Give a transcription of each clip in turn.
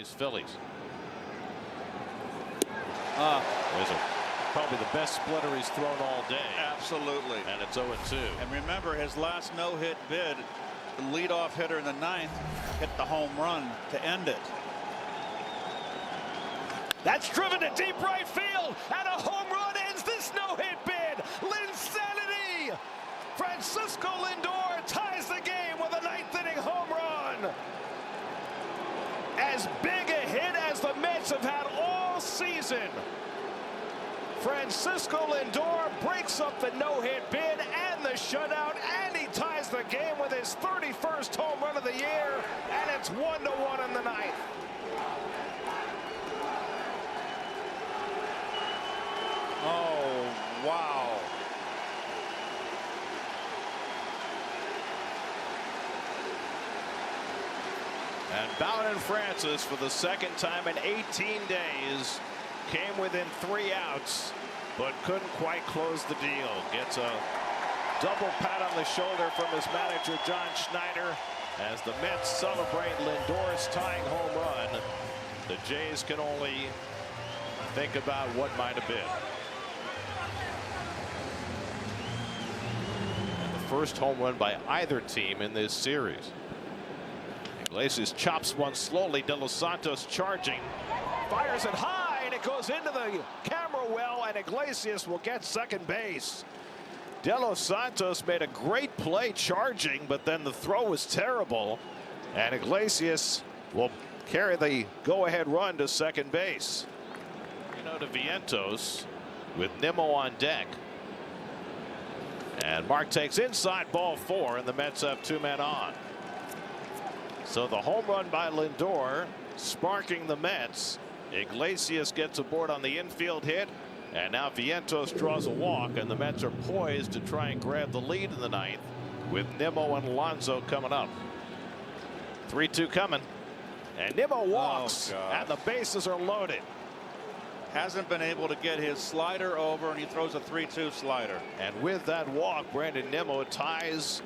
Phillies. There's probably the best splitter he's thrown all day. Absolutely. And it's 0-2. And remember, his last no-hit bid, the leadoff hitter in the ninth hit the home run to end it. That's driven to deep right field, and a home run ends this no-hit bid. Lind-sanity. Francisco Lindor ties the game with a ninth-inning home run. As big a hit as the Mets have had all season. Francisco Lindor breaks up the no-hit bid and the shutout, and he ties the game with his 31st home run of the year, and it's 1-1 in the ninth. Oh, wow. And Bowden Francis, for the second time in 18 days, came within 3 outs, but couldn't quite close the deal. Gets a double pat on the shoulder from his manager, John Schneider, as the Mets celebrate Lindor's tying home run. The Jays can only think about what might have been. And the first home run by either team in this series. Iglesias chops one slowly. De Los Santos charging. Fires it high, and it goes into the camera well, and Iglesias will get second base. De Los Santos made a great play charging, but then the throw was terrible, and Iglesias will carry the go-ahead run to second base. To Vientos with Nimmo on deck. And Mark takes inside, ball 4, and the Mets have 2 men on. So the home run by Lindor sparking the Mets. Iglesias gets aboard on the infield hit, and now Vientos draws a walk, and the Mets are poised to try and grab the lead in the ninth with Nimmo and Alonso coming up. 3-2 coming, and Nimmo walks, and the bases are loaded. Hasn't been able to get his slider over, and he throws a 3-2 slider. And with that walk, Brandon Nimmo ties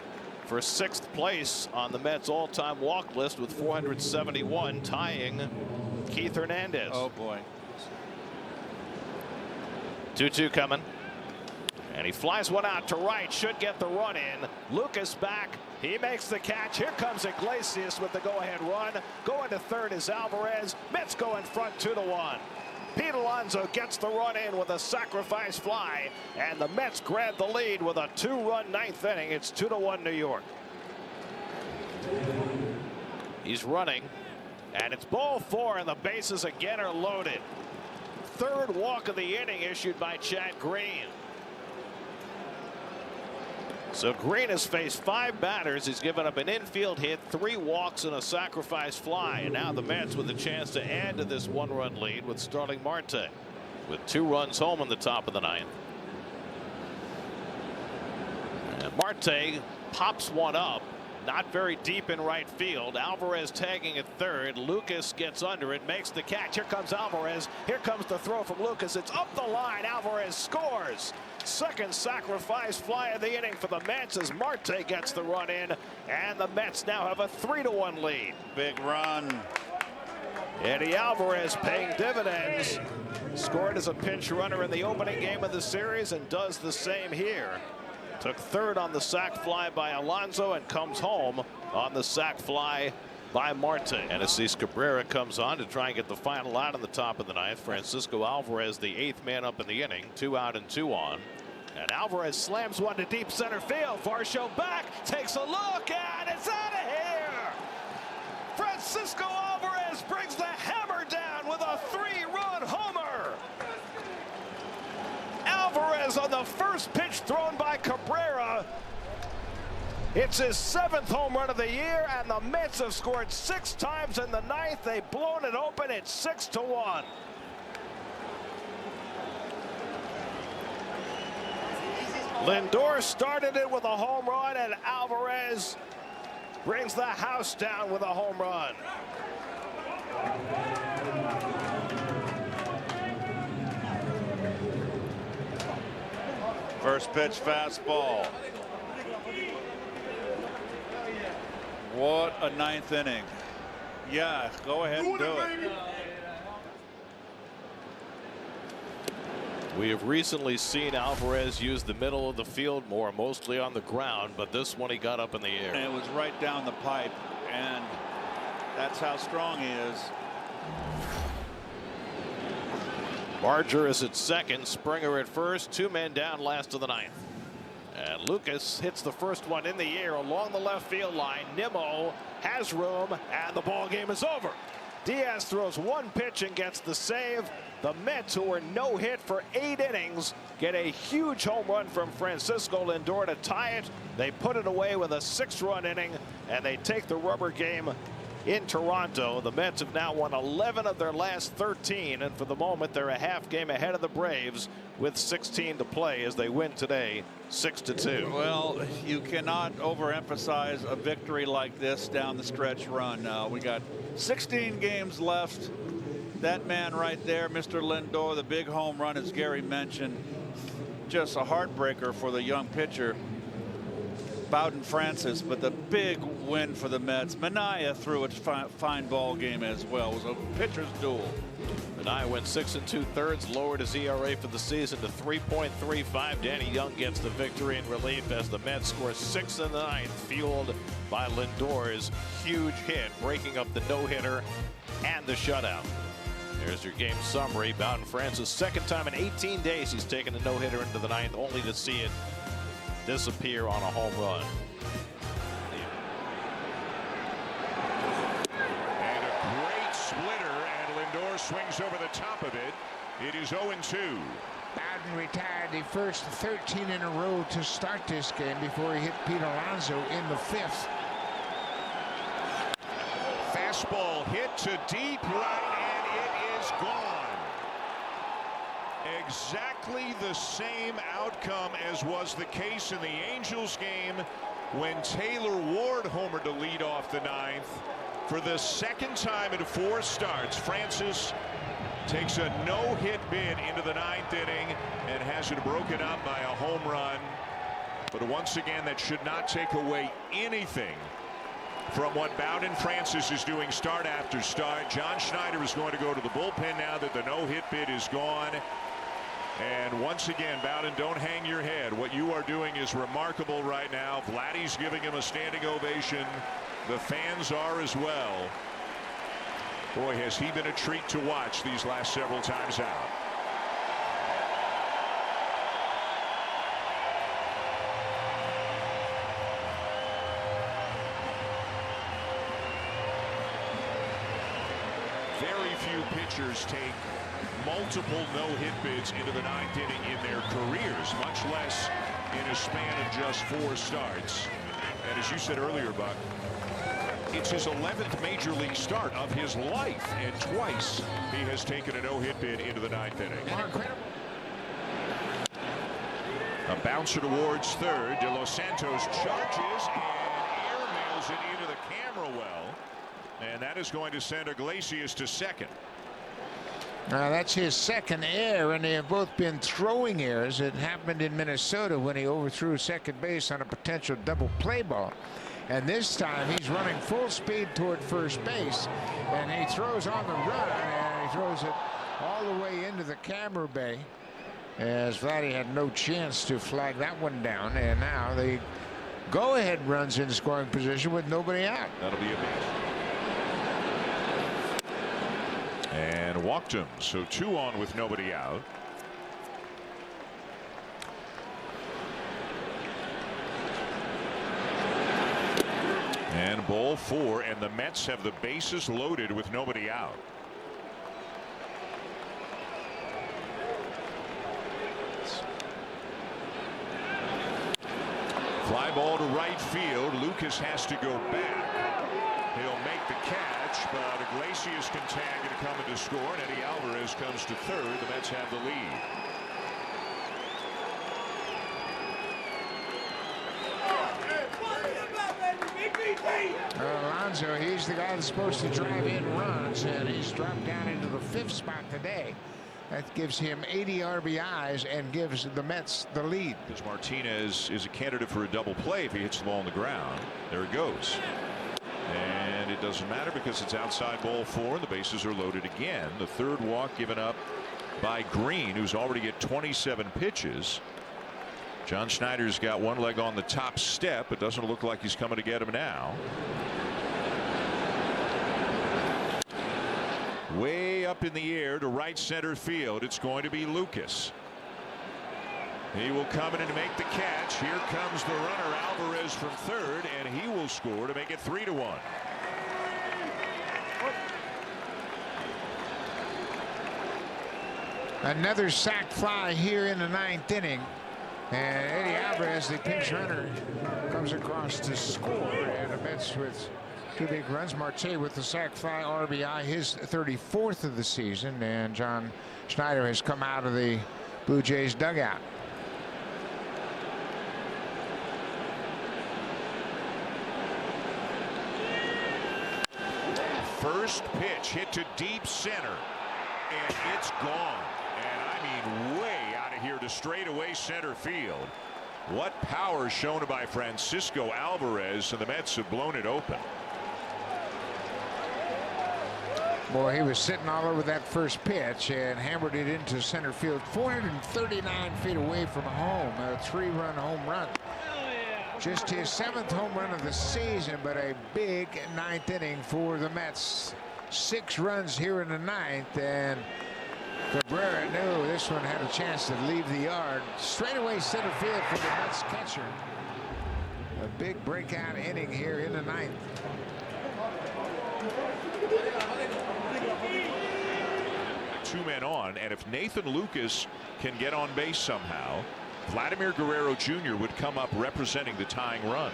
for 6th place on the Mets all-time walk list with 471, tying Keith Hernandez. Oh boy. 2-2 coming, and he flies one out to right, should get the run in. Lucas back, he makes the catch. Here comes Iglesias with the go-ahead run. Going to third is Alvarez. Mets go in front 2-1. Pete Alonso gets the run in with a sacrifice fly, and the Mets grab the lead with a 2-run ninth inning. It's 2-1 New York. He's running, and it's ball 4, and the bases again are loaded. Third walk of the inning issued by Chad Green. So Green has faced 5 batters. He's given up an infield hit, 3 walks, and a sacrifice fly. And now the Mets with a chance to add to this 1-run lead with Starling Marte, with 2 runs home in the top of the ninth. And Marte pops one up, not very deep in right field. Alvarez tagging at third. Lucas gets under it, makes the catch. Here comes Alvarez. Here comes the throw from Lucas. It's up the line. Alvarez scores. Second sacrifice fly of the inning for the Mets as Marte gets the run in, and the Mets now have a 3-1 lead. Big run. Eddie Alvarez paying dividends. Scored as a pinch runner in the opening game of the series and does the same here. Took third on the sac fly by Alonso and comes home on the sac fly by Marte. And Assis Cabrera comes on to try and get the final out in the top of the ninth. Francisco Alvarez, the 8th man up in the inning, 2 out and 2 on. And Alvarez slams one to deep center field. Varsho back, takes a look, and it's out of here. Francisco Alvarez brings the hammer down with a 3-run homer. Alvarez on the first pitch thrown by Cabrera. It's his 7th home run of the year, and the Mets have scored 6 times in the ninth. They've blown it open. It's 6-1. Lindor started it with a home run, and Alvarez brings the house down with a home run. First pitch fastball. What a ninth inning. Yeah, go ahead and do it. We have recently seen Alvarez use the middle of the field more, mostly on the ground, but this one he got up in the air. And it was right down the pipe, and that's how strong he is. Barger is at second, Springer at first, 2 men down, last of the 9th. And Lucas hits the first one in the air along the left field line. Nimmo has room, and the ball game is over. Diaz throws 1 pitch and gets the save. The Mets, who were no hit for 8 innings, get a huge home run from Francisco Lindor to tie it. They put it away with a 6-run inning, and they take the rubber game in Toronto. The Mets have now won 11 of their last 13, and for the moment they're a half game ahead of the Braves with 16 to play as they win today 6-2. Well, you cannot overemphasize a victory like this down the stretch run. Now we got 16 games left. That man right there, Mr. Lindor, the big home run, as Gary mentioned, just a heartbreaker for the young pitcher Bowden Francis, but the big win for the Mets. Manaea threw a fine ball game as well. It was a pitcher's duel. Manaea went 6 2/3, lowered his ERA for the season to 3.35. Danny Young gets the victory in relief as the Mets score 6 in the 9th, fueled by Lindor's huge hit, breaking up the no-hitter and the shutout. There's your game summary. Bowden Francis, second time in 18 days he's taken a no-hitter into the 9th, only to see it disappear on a home run. And a great splitter, and Lindor swings over the top of it. It is 0-2. Bowden retired the first 13 in a row to start this game before he hit Pete Alonso in the 5th. Fastball hit to deep right, and it is gone. Exactly the same outcome as was the case in the Angels game when Taylor Ward homered to lead off the 9th. For the second time in 4 starts, Francis takes a no-hit bid into the 9th inning and has it broken up by a home run. But once again, that should not take away anything from what Bowden Francis is doing start after start. John Schneider is going to go to the bullpen now that the no-hit bid is gone. And once again, Bowden, don't hang your head. What you are doing is remarkable right now. Vladdy's giving him a standing ovation. The fans are as well. Boy, has he been a treat to watch these last several times out. Very few pitchers take multiple no-hit bids into the 9th inning in their careers, much less in a span of just 4 starts. And as you said earlier, Buck, it's his 11th major league start of his life, and twice he has taken a no-hit bid into the 9th inning. A bouncer towards third. De Los Santos charges and airmails it into the camera well, and that is going to send Iglesias to second. Now that's his second error, and they have both been throwing errors. It happened in Minnesota when he overthrew second base on a potential double play ball. And this time he's running full speed toward first base, and he throws on the run, and he throws it all the way into the camera bay, as Vladdy had no chance to flag that one down. And now the go-ahead runs in scoring position with nobody out. That'll be a base. And walked him, so 2 on with nobody out. And ball 4, and the Mets have the bases loaded with nobody out. Fly ball to right field. Lucas has to go back. He'll make the catch, but Iglesias can tag and come in to score, and Eddie Alvarez comes to third. The Mets have the lead. Alonso, he's the guy that's supposed to drive in runs, and he's dropped down into the 5th spot today. That gives him 80 RBIs and gives the Mets the lead. Because Martinez is a candidate for a double play if he hits the ball on the ground. There it goes. And it doesn't matter because it's outside ball 4. The bases are loaded again. The third walk given up by Green, who's already get 27 pitches. John Schneider's got one leg on the top step. It doesn't look like he's coming to get him now. Way up in the air to right center field. It's going to be Lucas. He will come in and make the catch. Here comes the runner Alvarez from third, and he will score to make it 3-1. Another sac fly here in the 9th inning. And Eddie Alvarez, the pinch runner, comes across to score. And the Mets with 2 big runs. Marte with the sac fly RBI, his 34th of the season. And John Schneider has come out of the Blue Jays dugout. First pitch hit to deep center, and it's gone. And I mean way out of here to straightaway center field. What power shown by Francisco Alvarez, and the Mets have blown it open. Boy, he was sitting all over that first pitch and hammered it into center field, 439 feet away from home. A 3-run home run. Just his 7th home run of the season, but a big 9th inning for the Mets. 6 runs here in the 9th, and Cabrera knew this one had a chance to leave the yard. Straightaway center field for the Mets catcher. A big breakout inning here in the 9th. Two men on, and if Nathan Lucas can get on base somehow, Vladimir Guerrero Jr. would come up representing the tying run.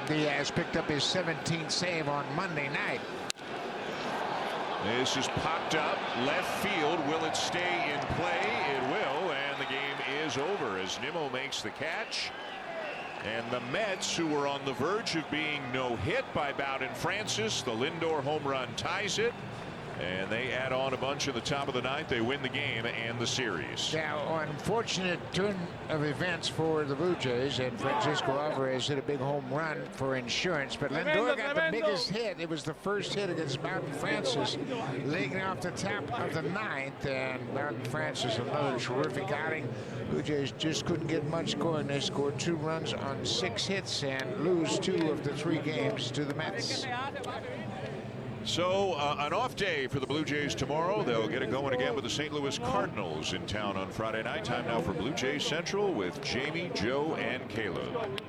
Diaz picked up his 17th save on Monday night. This is popped up left field. Will it stay in play? It will, and the game is over as Nimmo makes the catch. And the Mets, who were on the verge of being no hit by Bowden Francis, the Lindor home run ties it. And they add on a bunch in the top of the 9th. They win the game and the series. Now, unfortunate turn of events for the Blue Jays, and Francisco Alvarez hit a big home run for insurance, but Lindor got the biggest hit. It was the first hit against Bowden Francis, leading off the top of the 9th, and Bowden Francis, another terrific outing. Blue Jays just couldn't get much going. They scored 2 runs on 6 hits and lose 2 of the 3 games to the Mets. So an off day for the Blue Jays tomorrow. They'll get it going again with the St. Louis Cardinals in town on Friday night. Time now for Blue Jays Central with Jamie, Joe, and Caleb.